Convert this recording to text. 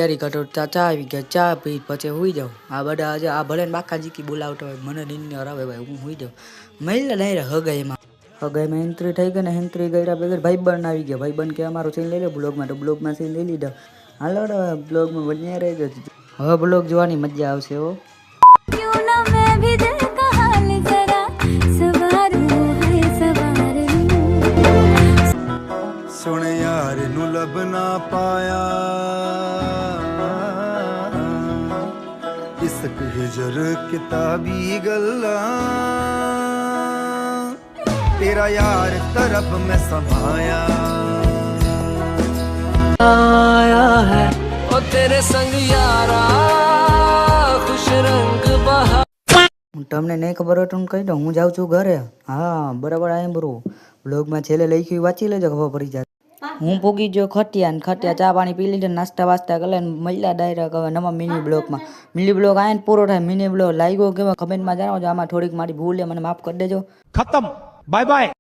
તૈયારી કરો ચા આવી ગયા ચા પી પછી હુઈ જાઉં આ બધા આજે આ ભલે બાકા જીકી બોલાવતો હોય મને નિંદર આવે ભાઈ હું હુઈ જાઉં મહિલા ડાયરેક્ટ હગાઈમાં એન્ટ્રી થઈ ગઈ ને એન્ટ્રી ગયા વગર ભાઈબંધ આવી ગયા ભાઈબંધ કે અમારો સીન લઈ લે બ્લોગમાં તો બ્લોગમાં સીન લઈ લીધા હાલો બ્લોગમાં બન્યા રહી ગયો હવે બ્લોગ જોવાની મજા આવશે હો सुन यार नु लब ना पाया इसक हिजर किताबी गल्ला तेरा यार तरफ में समाया है ओ तेरे संग यारा खुश रंग बहा તમને નહીં ખબર હોય તો કહી દઉં હું જાઉં છું ઘરે હા બરાબર આમ બરો બ્લોગમાં છેલ્લે લખ્યું વાંચી લેજો ખબર પડી જાય હું પૂગી ગયો ખટિયા ને ખટિયા ચા પાણી પી લીધે નાસ્તા વાસ્તા કરે ને મહિલા ડાયરેક્ટ હવે નવા મિની બ્લોગ આને પૂરો થાય મિની બ્લોગ લાગ્યો કેવા કમેન્ટમાં જણાવજો આમાં થોડીક મારી ભૂલ મને માફ કરી દેજો ખતમ બાય બાય